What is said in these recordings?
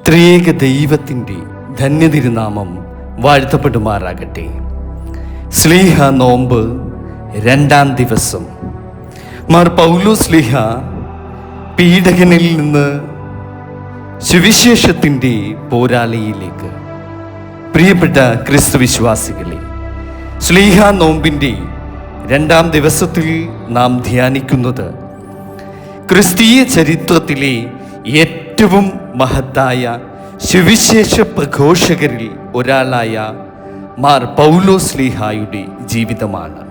ത്രിയേക ദൈവത്തിൻ്റെ ധന്യതിരുനാമം വാഴ്ത്തപ്പെടുമാറാകട്ടെ. ശ്ലീഹ നോമ്പ് 2-ാം ദിവസം. മാർ പൗലോസ് ശ്ലീഹ പീഡകനിൽ നിന്ന് സുവിശേഷത്തിൻ്റെ പോരാളിയിലേക്ക്. പ്രിയപ്പെട്ട ക്രിസ്തു വിശ്വാസികളെ, ശ്ലീഹ നോമ്പിൻ്റെ 2-ാം ദിവസത്തിൽ നാം ധ്യാനിക്കുന്നത് ക്രിസ്തീയ ചരിത്രത്തിലെ ഏറ്റവും മഹത്തായ സുവിശേഷ പ്രഘോഷകരിൽ ഒരാളായ മാർ പൗലോസ് ശ്ലീഹായുടെ ജീവിതമാണ്.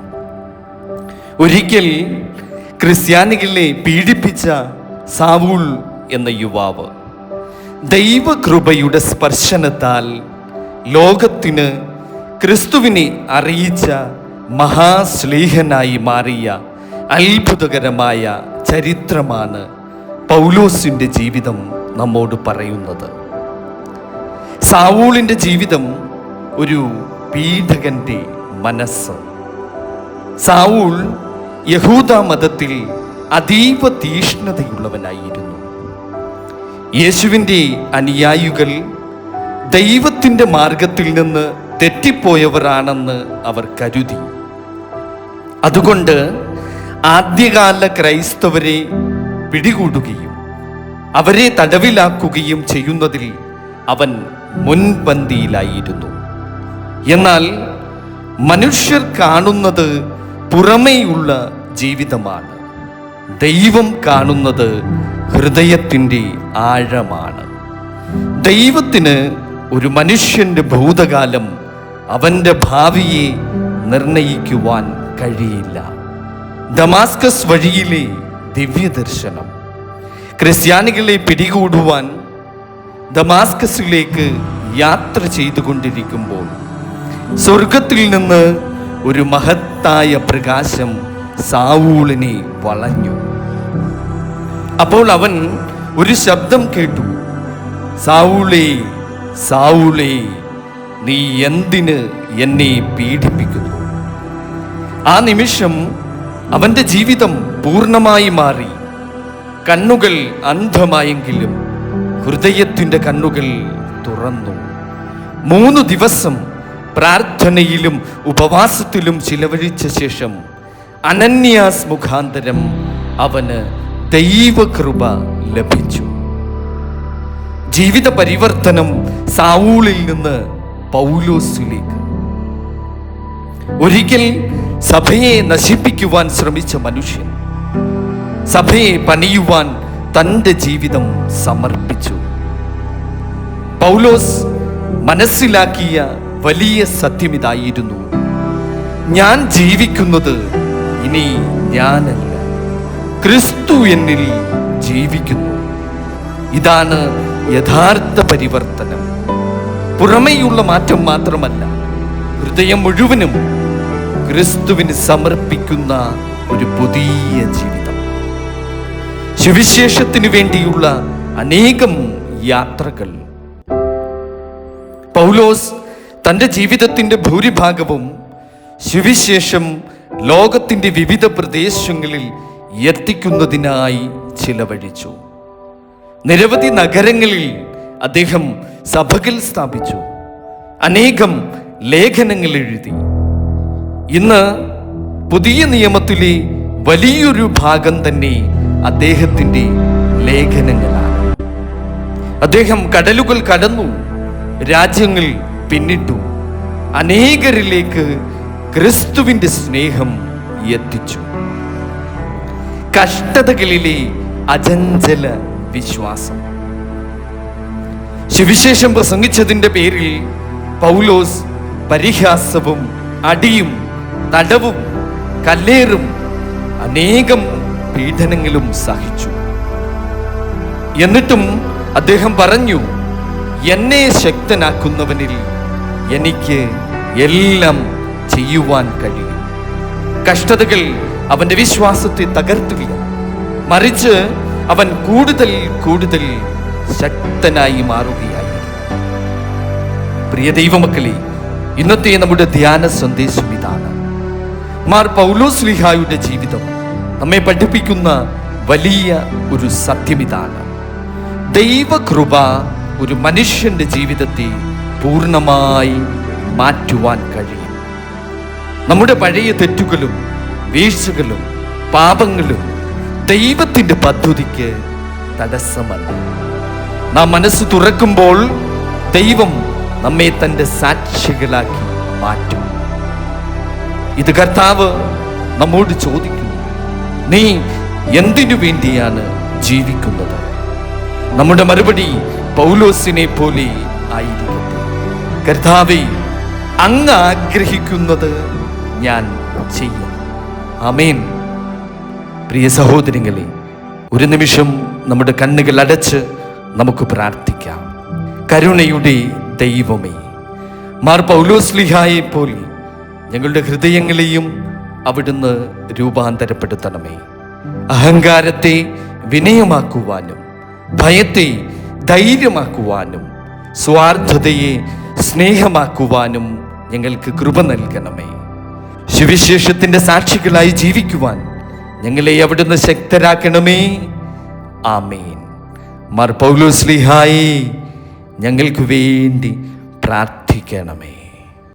ഒരിക്കൽ ക്രിസ്ത്യാനികളെ പീഡിപ്പിച്ച സാവൂൾ എന്ന യുവാവ് ദൈവകൃപയുടെ സ്പർശനത്താൽ ലോകത്തിന് ക്രിസ്തുവിനെ അറിയിച്ച മഹാശ്ലീഹനായി മാറിയ അത്ഭുതകരമായ ചരിത്രമാണ് പൗലോസിൻ്റെ ജീവിതം നമ്മോട് പറയുന്നത്. സാവൂളിൻ്റെ ജീവിതം ഒരു പീഡകന്റെ മനസ്സ്. സാവൂൾ യഹൂദ മതത്തിൽ അതീവ തീഷ്ണതയുള്ളവനായിരുന്നു. യേശുവിൻ്റെ അനുയായികൾ ദൈവത്തിൻ്റെ മാർഗത്തിൽ നിന്ന് തെറ്റിപ്പോയവരാണെന്ന് അവർ കരുതി. അതുകൊണ്ട് ആദ്യകാല ക്രൈസ്തവരെ പിടികൂടുകയും അവരെ തടവിലാക്കുകയും ചെയ്യുന്നതിൽ അവൻ മുൻപന്തിയിലായിരുന്നു. എന്നാൽ മനുഷ്യർ കാണുന്നത് പുറമേയുള്ള ജീവിതമാണ്, ദൈവം കാണുന്നത് ഹൃദയത്തിൻ്റെ ആഴമാണ്. ദൈവത്തിന് ഒരു മനുഷ്യൻ്റെ ഭൂതകാലം, അവൻ്റെ ഭാവിയെ നിർണയിക്കുവാൻ കഴിയില്ല. ദമാസ്കസ് വഴിയിലെ ദിവ്യദർശനം. ക്രിസ്ത്യാനികളെ പിടികൂടുവാൻ ദമാസ്കസിലേക്ക് യാത്ര ചെയ്തുകൊണ്ടിരിക്കുമ്പോൾ സ്വർഗത്തിൽ നിന്ന് ഒരു മഹത്തായ പ്രകാശം സാവൂളിനെ വളഞ്ഞു. അപ്പോൾ അവൻ ഒരു ശബ്ദം കേട്ടു, സാവൂളേ, സാവൂളേ, നീ എന്തിന് എന്നെ പീഡിപ്പിക്കുന്നു? ആ നിമിഷം അവൻ്റെ ജീവിതം പൂർണ്ണമായി മാറി. കണ്ണുകൾ അന്ധമായെങ്കിലും ഹൃദയത്തിൻ്റെ കണ്ണുകൾ തുറന്നു. 3 ദിവസം പ്രാർത്ഥനയിലും ഉപവാസത്തിലും ചിലവഴിച്ച ശേഷം അനന്യാസ് മുഖാന്തരം അവന് ദൈവകൃപ ലഭിച്ചു. ജീവിത പരിവർത്തനം സാവൂളിൽ നിന്ന് പൗലോസിലേക്ക്. ഒരിക്കൽ സഭയെ നശിപ്പിക്കുവാൻ ശ്രമിച്ച മനുഷ്യൻ സഭയെ പണിയുവാൻ തൻ്റെ ജീവിതം സമർപ്പിച്ചു. പൗലോസ് മനസ്സിലാക്കിയ വലിയ സത്യമിതായിരുന്നു, ഞാൻ ജീവിക്കുന്നത് ഇനി ഞാനല്ല, ക്രിസ്തു എന്നിൽ ജീവിക്കുന്നു. ഇതാണ് യഥാർത്ഥ പരിവർത്തനം. പുറമേയുള്ള മാറ്റം മാത്രമല്ല, ഹൃദയം മുഴുവനും ക്രിസ്തുവിന് സമർപ്പിക്കുന്ന ഒരു പുതിയ ജീവിതം. സുവിശേഷത്തിനു വേണ്ടിയുള്ള അനേകം യാത്രകൾ. പൗലോസ് തൻ്റെ ജീവിതത്തിൻ്റെ ഭൂരിഭാഗവും സുവിശേഷം ലോകത്തിൻ്റെ വിവിധ പ്രദേശങ്ങളിൽ എത്തിക്കുന്നതിനായി ചിലവഴിച്ചു. നിരവധി നഗരങ്ങളിൽ അദ്ദേഹം സഭകൾ സ്ഥാപിച്ചു, അനേകം ലേഖനങ്ങൾ എഴുതി. ഇന്ന് പുതിയ നിയമത്തിലെ വലിയൊരു ഭാഗം തന്നെ അദ്ദേഹത്തിൻ്റെ ലേഖനങ്ങളാണ്. അദ്ദേഹം കടലുകൾ കടന്നു, രാജ്യങ്ങൾ പിന്നിട്ടു, അനേകരിലേക്ക് ക്രിസ്തുവിൻ്റെ സ്നേഹം എത്തിച്ചു. കഷ്ടതകളിലെ അചഞ്ചല വിശ്വാസം. സുവിശേഷം പ്രസംഗിച്ചതിൻ്റെ പേരിൽ പൗലോസ് പരിഹാസവും അടിയും തടവും കല്ലേറും അനേകം പീഡനങ്ങളും സഹിച്ചു. എന്നിട്ടും അദ്ദേഹം പറഞ്ഞു, എന്നെ ശക്തനാക്കുന്നവനിൽ എനിക്ക് എല്ലാം ചെയ്യുവാൻ കഴിയും. കഷ്ടതകൾ അവൻ്റെ വിശ്വാസത്തെ തകർത്തില്ല, മറിച്ച് അവൻ കൂടുതൽ കൂടുതൽ ശക്തനായി മാറുകയായിരുന്നു. പ്രിയ ദൈവമക്കളെ, ഇന്നത്തെ നമ്മുടെ ധ്യാന സന്ദേശം ഇതാണ്. മാർ പൗലോസ് ശ്ലീഹായുടെ ജീവിതം നമ്മെ പഠിപ്പിക്കുന്ന വലിയ ഒരു സത്യമിതാണ്. ദൈവകൃപ ഒരു മനുഷ്യന്റെ ജീവിതത്തെ പൂർണ്ണമായി മാറ്റുവാൻ കഴിയും. നമ്മുടെ പഴയ തെറ്റുകളും വീഴ്ചകളും പാപങ്ങളും ദൈവത്തിൻ്റെ പദ്ധതിക്ക് തടസ്സമല്ല. നാം മനസ്സ് തുറക്കുമ്പോൾ ദൈവം നമ്മെ തൻ്റെ സാക്ഷികളാക്കി മാറ്റും. ഇത് കർത്താവ് നമ്മോട് ചോദിക്കുന്നു, നീ എന്തിനു വേണ്ടിയാണ് ജീവിക്കുന്നത്? നമ്മുടെ മറുപടി പൗലോസിനെ പോലെ ആയിരിക്കട്ടെ, കർത്താവേ, അങ്ങ് ആഗ്രഹിക്കുന്നത് ഞാൻ ചെയ്യും. ആമേൻ. പ്രിയ സഹോദരങ്ങളെ, ഒരു നിമിഷം നമ്മുടെ കണ്ണുകൾ അടച്ച് നമുക്ക് പ്രാർത്ഥിക്കാം. കരുണയുടെ ദൈവമേ, മാർ പൗലോസ്ലീഹായെ പോലെ ഞങ്ങളുടെ ഹൃദയങ്ങളെയും അവിടുന്ന് രൂപാന്തരപ്പെടുത്തണമേ. അഹങ്കാരത്തെ വിനയമാക്കുവാനും ഭയത്തെ ധൈര്യമാക്കുവാനും സ്വാർത്ഥതയെ സ്നേഹമാക്കുവാനും ഞങ്ങൾക്ക് കൃപ നൽകണമേ. സുവിശേഷത്തിൻ്റെ സാക്ഷികളായി ജീവിക്കുവാൻ ഞങ്ങളെ അവിടുന്ന് ശക്തരാക്കണമേ. ആമേൻ. മാർ പൗലോസ്ലീഹായെ ഞങ്ങൾക്ക് വേണ്ടി പ്രാർത്ഥിക്കണമേ.